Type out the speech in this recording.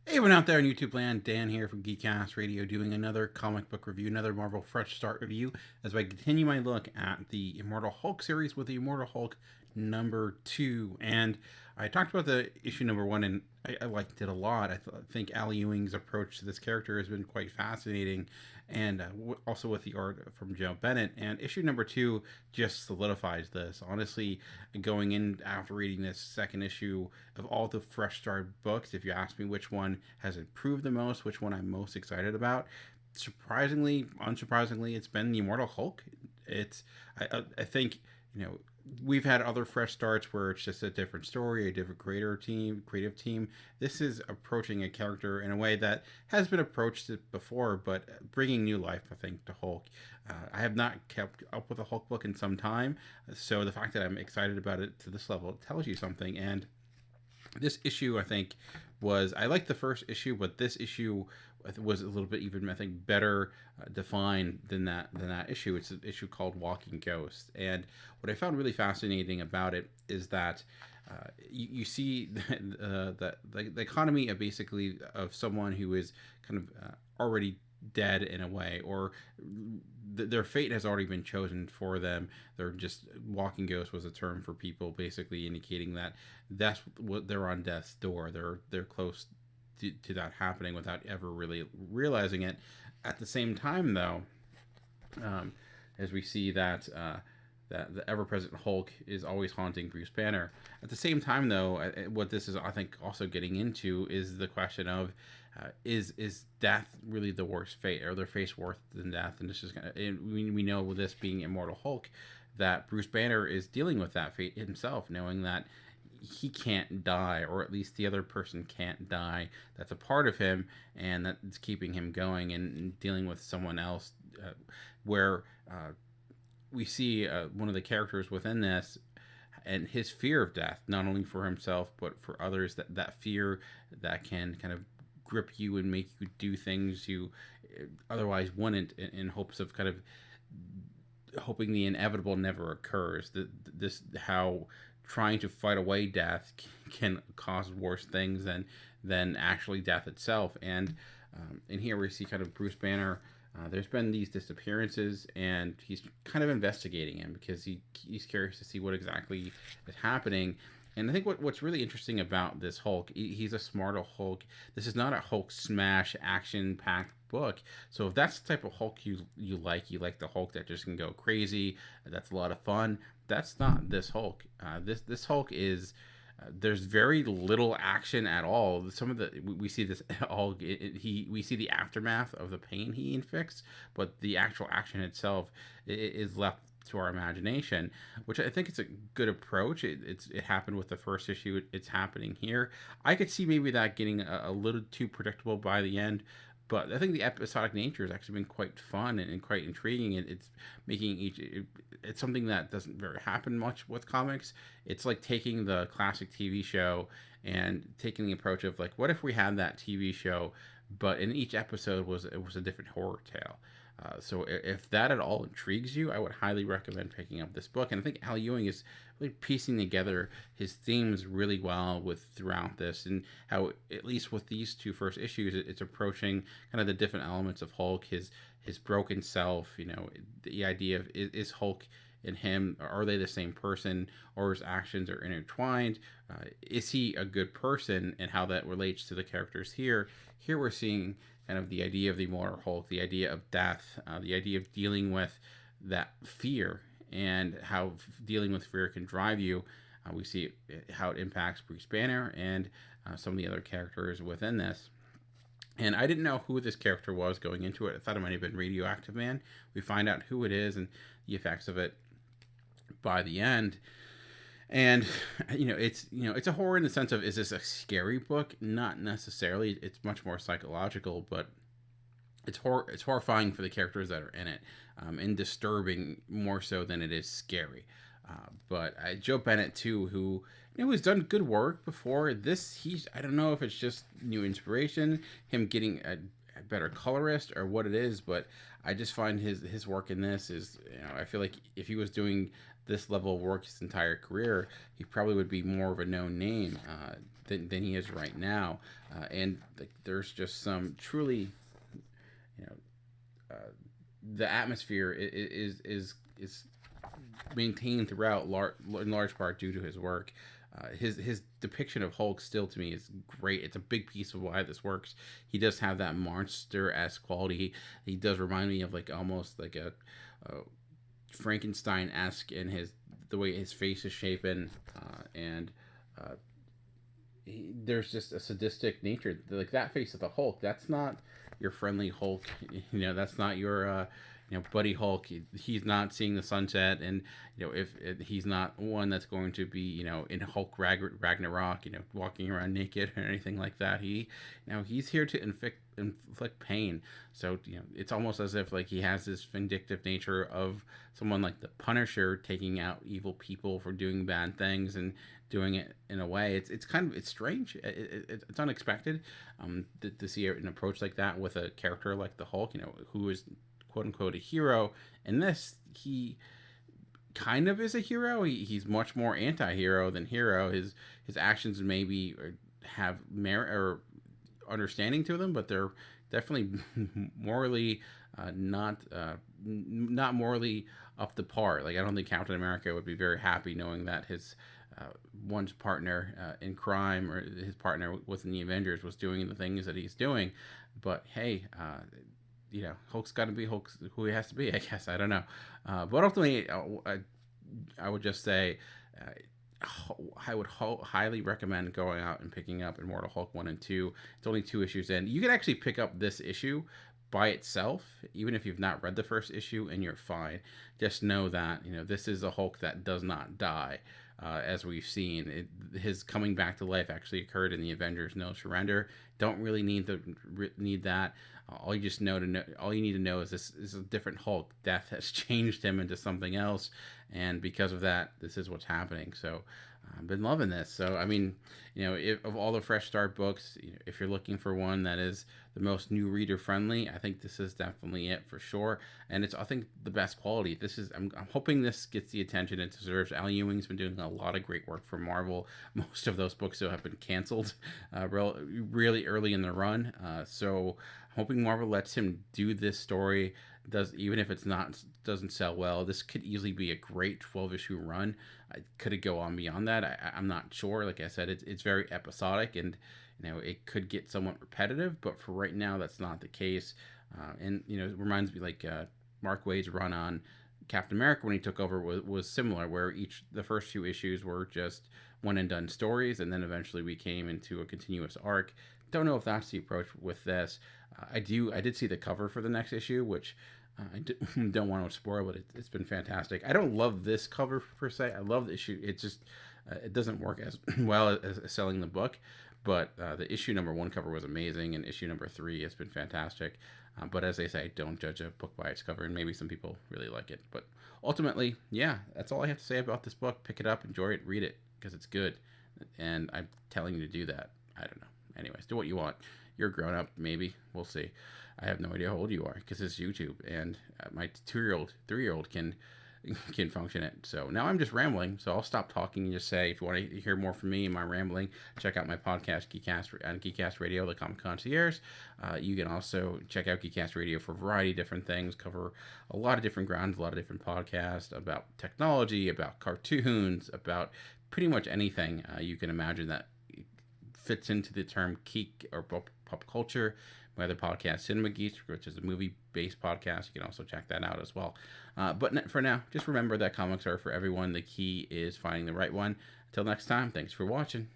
Hey, everyone out there in YouTube land, Dan here from Geekcast Radio doing another comic book review, another Marvel Fresh Start review, as I continue my look at the Immortal Hulk series with the Immortal Hulk #2. And I talked about the issue #1, and I liked it a lot. Think Al Ewing's approach to this character has been quite fascinating, and also with the art from Joe Bennett. And issue #2 just solidifies this. Honestly, going in after reading this second issue of all the Fresh Start books, if you ask me which one has improved the most, which one I'm most excited about, surprisingly, unsurprisingly, it's been the Immortal Hulk. I think, we've had other fresh starts where it's just a different story, a different creative team. This is approaching a character in a way that has been approached before, but bringing new life, I think, to Hulk. I have not kept up with a Hulk book in some time, so the fact that I'm excited about it to this level tells you something. And this issue, I think, I liked the first issue, but this issue was a little bit even, I think, better defined than that issue. It's an issue called Walking Ghost, and what I found really fascinating about it is that you see the economy of basically of someone who is kind of already dead in a way, or their fate has already been chosen for them. They're just walking ghost was a term for people basically indicating that that's what they're on death's door. They're close to that happening without ever really realizing it. At the same time, though, as we see that that the ever-present Hulk is always haunting Bruce Banner. At the same time, though, what this is, I think, also getting into is the question of is death really the worst fate? Are their fates worse than death? And this is we know with this being Immortal Hulk that Bruce Banner is dealing with that fate himself, knowing that he can't die, or at least the other person can't die. That's a part of him, and that's keeping him going and dealing with someone else. Where we see one of the characters within this and his fear of death, not only for himself but for others. That fear that can kind of grip you and make you do things you otherwise wouldn't, in hopes of kind of hoping the inevitable never occurs. This how trying to fight away death can cause worse things than actually death itself. And in here we see kind of Bruce Banner. There's been these disappearances, and he's kind of investigating them because he's curious to see what exactly is happening. And I think what's really interesting about this Hulk, he's a smarter Hulk. This is not a Hulk smash action packed book. So if that's the type of Hulk you like the Hulk that just can go crazy, that's a lot of fun. That's not this Hulk. This Hulk is. There's very little action at all. Some of the we see this all we see the aftermath of the pain he inflicts, but the actual action itself is left to our imagination, which I think is a good approach. It happened with the first issue. It's happening here. I could see maybe that getting a little too predictable by the end, but I think the episodic nature has actually been quite fun and quite intriguing. It's making it's something that doesn't very happen much with comics. It's like taking the classic TV show and taking the approach of, like, what if we had that TV show, but in each episode was a different horror tale. So if that at all intrigues you, I would highly recommend picking up this book. And I think Al Ewing is really piecing together his themes really well with throughout this, and how, at least with these two first issues, it's approaching kind of the different elements of Hulk, his broken self. The idea of is Hulk and him, are they the same person, or his actions are intertwined? Is he a good person, and how that relates to the characters here? Here we're seeing kind of the idea of the Immortal Hulk, the idea of death, the idea of dealing with that fear, and how dealing with fear can drive you. We see how it impacts Bruce Banner and some of the other characters within this. And I didn't know who this character was going into it. I thought it might have been Radioactive Man. We find out who it is and the effects of it by the end. And it's a horror in the sense of, is this a scary book? Not necessarily. It's much more psychological, but it's horrifying for the characters that are in it, and disturbing more so than it is scary. But Joe Bennett too, who has done good work before this. I don't know if it's just new inspiration, him getting a better colorist, or what it is, but I just find his work in this is, I feel like if he was doing this level of work his entire career, he probably would be more of a known name than he is right now. And there's just some truly, you know, the atmosphere is maintained throughout in large part due to his work. His depiction of Hulk still to me is great. It's a big piece of why this works. He does have that monster-esque quality. He does remind me of like almost like a Frankenstein-esque in the way his face is shapen, and there's just a sadistic nature. Like that face of the Hulk, that's not your friendly Hulk. That's not your Buddy Hulk. He's not seeing the sunset, and if he's not one that's going to be in Hulk Ragnarok, walking around naked or anything like that. He's here to inflict pain. So it's almost as if like he has this vindictive nature of someone like the Punisher taking out evil people for doing bad things and doing it in a way. It's strange. It's unexpected to see an approach like that with a character like the Hulk, who is quote unquote a hero. In this, he kind of is a hero. He's much more anti-hero than hero. His actions maybe have merit or understanding to them, but they're definitely morally not morally up to par. Like I don't think Captain America would be very happy knowing that his one's partner in crime or his partner within the Avengers was doing the things that he's doing. But hey, Hulk's got to be Hulk who he has to be, I guess. I don't know. But ultimately, I would just say I would highly recommend going out and picking up Immortal Hulk 1 and 2. It's only 2 issues in. You can actually pick up this issue by itself, even if you've not read the first issue, and you're fine. Just know that, this is a Hulk that does not die. As we've seen, his coming back to life actually occurred in the Avengers No Surrender. Don't really need that. All you need to know is this is a different Hulk. Death has changed him into something else, and because of that, this is what's happening. So I've been loving this. So I mean, of all the Fresh Start books, if you're looking for one that is the most new reader friendly, I think this is definitely it for sure. And it's, I think, the best quality. I'm hoping this gets the attention it deserves. Al Ewing's been doing a lot of great work for Marvel. Most of those books have been canceled really early in the run. So I'm hoping Marvel lets him do this story. Even if doesn't sell well, this could easily be a great 12-issue run. Could it go on beyond that? I'm not sure. Like I said, it's very episodic, and it could get somewhat repetitive. But for right now, that's not the case. And it reminds me like Mark Waid's run on Captain America when he took over was similar, where the first 2 issues were just one and done stories, and then eventually we came into a continuous arc. Don't know if that's the approach with this. I did see the cover for the next issue, which I don't want to spoil, but it's been fantastic. I don't love this cover per se. I love the issue. It just it doesn't work as well as selling the book. But the issue number 1 cover was amazing, and issue number 3 has been fantastic. But as they say, don't judge a book by its cover, and maybe some people really like it. But ultimately, yeah, that's all I have to say about this book. Pick it up, enjoy it, read it, because it's good. And I'm telling you to do that. I don't know. Anyways, do what you want. You're grown up, maybe. We'll see. I have no idea how old you are because it's YouTube, and my 2-year-old, 3-year-old can function it. So now I'm just rambling, so I'll stop talking and just say, if you want to hear more from me and my rambling, check out my podcast, Geekcast Radio, The Comic Concierge. You can also check out Geekcast Radio for a variety of different things, cover a lot of different grounds, a lot of different podcasts about technology, about cartoons, about pretty much anything you can imagine that fits into the term geek or pop culture. My other podcast, Cinema Geeks, which is a movie-based podcast. You can also check that out as well. But for now, just remember that comics are for everyone. The key is finding the right one. Until next time, thanks for watching.